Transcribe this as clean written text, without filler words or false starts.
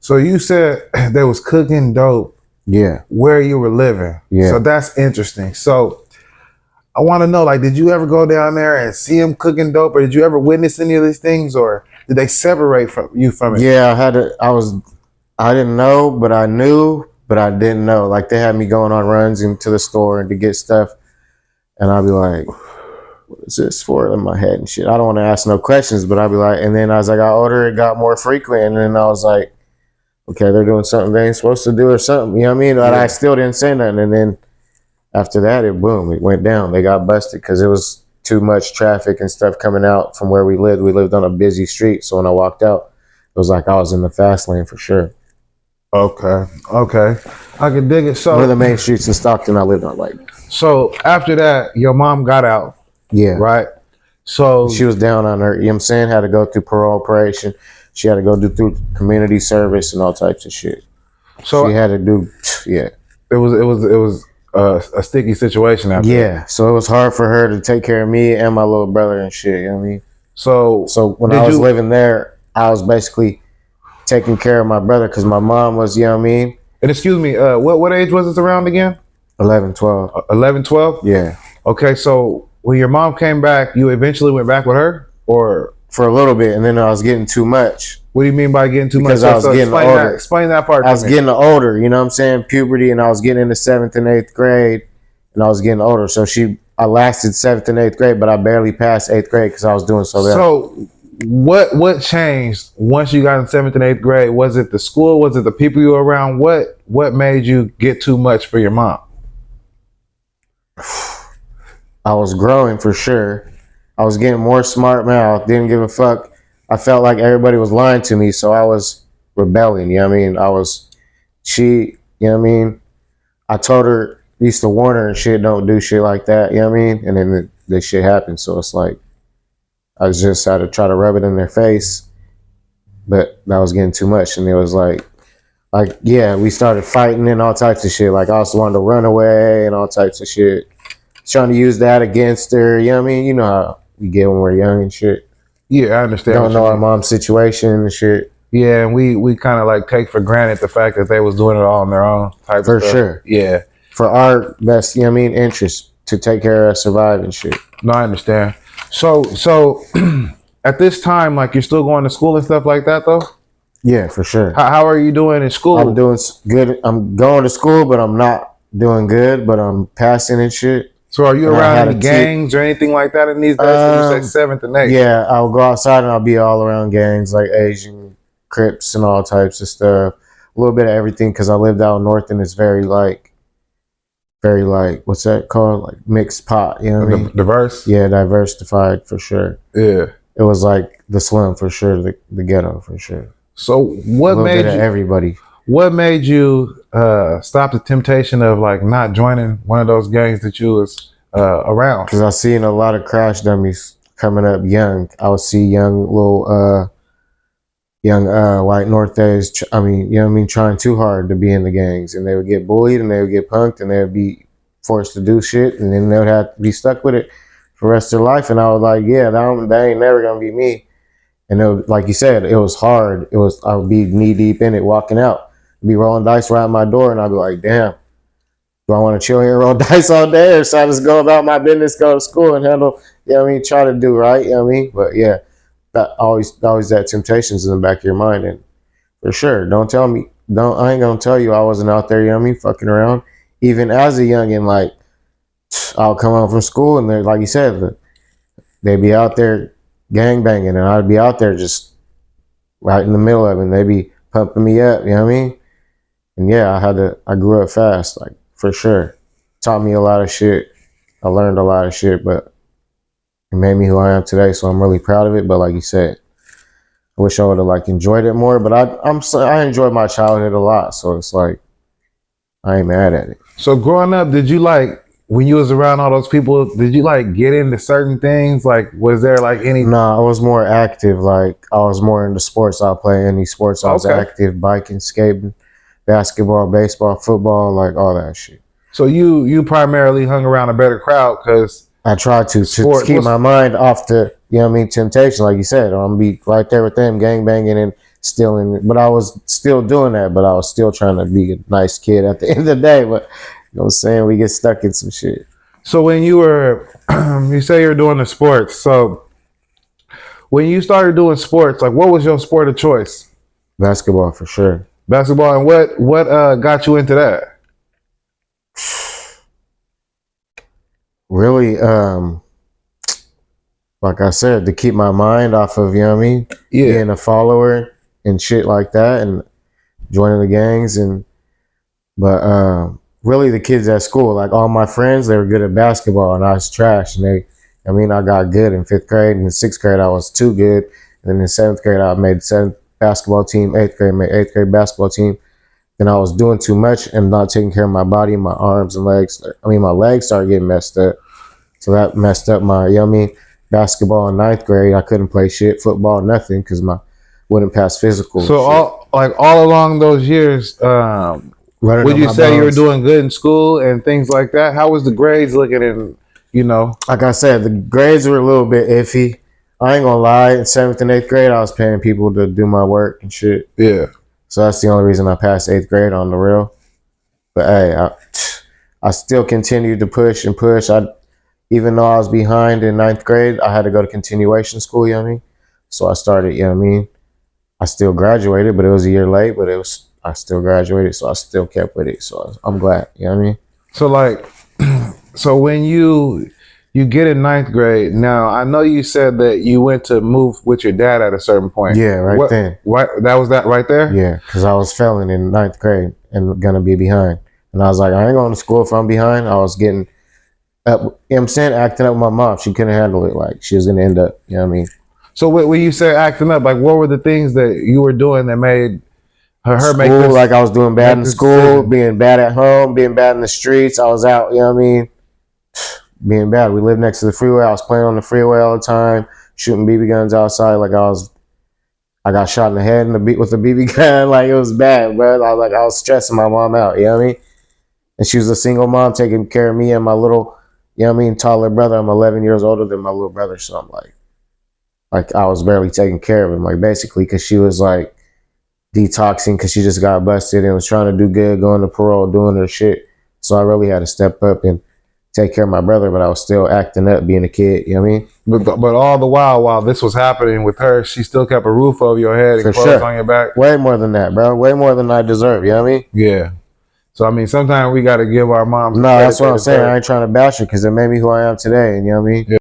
So you said they was cooking dope Yeah, where you were living. yeah. So that's interesting. So I want to know, like, did you ever go down there and see them cooking dope, or did you ever witness any of these things, or did they separate from you from it? Yeah, I didn't know, but I knew, but I didn't know. Like they had me going on runs into the store and to get stuff, and I'd be like, "What is this for?" In my head and shit. I don't want to ask no questions, but I'd be like, and then as I got older, it got more frequent, and then I was like, okay, they're doing something they ain't supposed to do or something. You know what I mean? But Yeah. I still didn't say nothing, and then after that, it went down. They got busted because it was too much traffic and stuff coming out from where we lived. We lived on a busy street, so when I walked out, it was like I was in the fast lane for sure. Okay. Okay. I can dig it. One of the So main streets in Stockton I lived on, like, so after that, your mom got out, yeah. right? So She was down on her, you know what I'm saying? Had to go through parole operation. She had to go through community service and all types of shit. so She had to do, yeah. it was a sticky situation after that. Yeah. So it was hard for her to take care of me and my little brother and shit, you know what I mean? So So when Did I was you- living there, I was basically taking care of my brother because my mom was, you know what I mean? and excuse me, what age was this around again? 11, 12. 11, 12? Yeah. Okay, so when your mom came back, you eventually went back with her? Or For a little bit. And then I was getting too much. what do you mean by getting too Because much? I was getting explain older. That, explain that part I was to me. getting older, you know what I'm saying? Puberty, and I was getting into 7th and 8th grade, and I was getting older. So I lasted 7th and 8th grade, but I barely passed 8th grade because I was doing so bad. So what changed once you got in 7th and 8th grade? Was it the school? Was it the people you were around? What made you get too much for your mom? I was growing for sure. I was getting more smart mouth, didn't give a fuck. I felt like everybody was lying to me, so I was rebelling, you know what I mean? You know what I mean? I told her, used to warn her and shit, don't do shit like that, you know what I mean? And then this shit happened, so it's like, I just had to try to rub it in their face, but that was getting too much, and it was like, yeah, we started fighting and all types of shit. Like I also wanted to run away and all types of shit. Trying to use that against her, you know what I mean? You know how we get when we're young and shit. Yeah, I understand. Don't know our mom's situation and shit. Yeah, and we kind of like take for granted the fact that they was doing it all on their own type For of stuff. sure. Yeah. For our best, you know what I mean, interest to take care of us, survive and shit. No, I understand. So at this time, like you're still going to school and stuff like that though? Yeah, for sure. How are you doing in school? I'm doing good. I'm going to school, but I'm not doing good, but I'm passing and shit. So are you And I around had any a gangs or anything like that in these days? So you say 7th and 8th. Yeah, I'll go outside and I'll be all around gangs like Asian, Crips, and all types of stuff. A little bit of everything because I lived out north and it's very like, what's that called? Like mixed pot, you know what I mean? Diverse? Yeah, diversified for sure. Yeah. It was like the slum for sure, the ghetto for sure. So A little bit of everybody. what made you stop the temptation of like not joining one of those gangs that you was around? Because I seen a lot of crash dummies coming up young. I would see young little white Northers, you know what I mean, trying too hard to be in the gangs, and they would get bullied and they would get punked and they would be forced to do shit, and then they would have to be stuck with it for the rest of their life. And I was like, yeah, that ain't never gonna be me. And it was, like you said, it was hard. I would be knee deep in it, walking out, be rolling dice around my door, and I'd be like, damn, do I want to chill here and roll dice all day, or should I just go about my business, go to school and handle, you know what I mean, try to do right, you know what I mean? But yeah, that always that temptation's in the back of your mind. And for sure, I ain't gonna tell you I wasn't out there, you know what I mean, fucking around. Even as a youngin', like, I'll come home from school and they're, like you said, they'd be out there gang banging, and I'd be out there just right in the middle of it, and they'd be pumping me up, you know what I mean? And yeah, I grew up fast, like, for sure. Taught me a lot of shit. I learned a lot of shit, but it made me who I am today, so I'm really proud of it. But like you said, I wish I would have like enjoyed it more, but I enjoyed my childhood a lot, so it's like I ain't mad at it. So growing up, did you like, when you was around all those people, did you like get into certain things? Like, was there like any? Nah, I was more active. Like, I was more into sports. I'll play any sports. I was active, biking, skating, basketball, baseball, football, like all that shit. So you primarily hung around a better crowd because I tried to keep my mind off the, you know what I mean, temptation, like you said. I'm gonna be right there with them, gang banging and still in, but I was still doing that, but I was still trying to be a nice kid at the end of the day. But you know what I'm saying? We get stuck in some shit. So when you were, you say you're doing the sports. So when you started doing sports, like what was your sport of choice? Basketball for sure. Basketball. And what got you into that? Really, like I said, to keep my mind off of, you know what I mean? Yeah. Being a follower and shit like that and joining the gangs but really the kids at school, like all my friends, they were good at basketball and I was trash. And I got good in 5th grade, and in 6th grade I was too good. And then in 7th grade I made 7th basketball team, 8th grade made 8th grade basketball team. Then I was doing too much and not taking care of my body, my arms and legs. My legs started getting messed up. So that messed up my, you know what I mean? Basketball in 9th grade, I couldn't play shit. Football, nothing, because wouldn't pass physical. So all along those years, would you say you were doing good in school and things like that? How was the grades looking? And like I said, the grades were a little bit iffy. I ain't gonna lie. In 7th and 8th grade, I was paying people to do my work and shit. Yeah. So that's the only reason I passed 8th grade on the real. But hey, I still continued to push and push. Even though I was behind in 9th grade, I had to go to continuation school, you know what I mean? So I started, you know what I mean? I still graduated, but it was a year late, but I still graduated, so I still kept with it. So I'm glad, you know what I mean? So like, so when you get in 9th grade, now I know you said that you went to move with your dad at a certain point. Yeah, right then. What, that was that right there? Yeah, because I was failing in 9th grade and gonna be behind. And I was like, I ain't going to school if I'm behind. I was getting up, you know what I'm saying, acting up with my mom. She couldn't handle it. Like, she was gonna end up, you know what I mean? So when you say acting up, like what were the things that you were doing that made her make this? Like I was doing bad in school, being bad at home, being bad in the streets. I was out, you know what I mean? Being bad. We lived next to the freeway. I was playing on the freeway all the time, shooting BB guns outside. Like I got shot in the head with a BB gun. Like it was bad, bro. I was stressing my mom out, you know what I mean? And she was a single mom taking care of me and my little, you know what I mean, taller brother. I'm 11 years older than my little brother, so I'm like I was barely taking care of him, like basically, because she was like detoxing because she just got busted and was trying to do good, going to parole, doing her shit. So I really had to step up and take care of my brother, but I was still acting up, being a kid, you know what I mean? But all the while this was happening with her, she still kept a roof over your head and clothes on your back. Way more than that, bro. Way more than I deserve, you know what I mean? Yeah. So I mean, sometimes we got to give our moms. No, that's what I'm saying. I ain't trying to bash her because it made me who I am today, and you know what I mean? Yeah.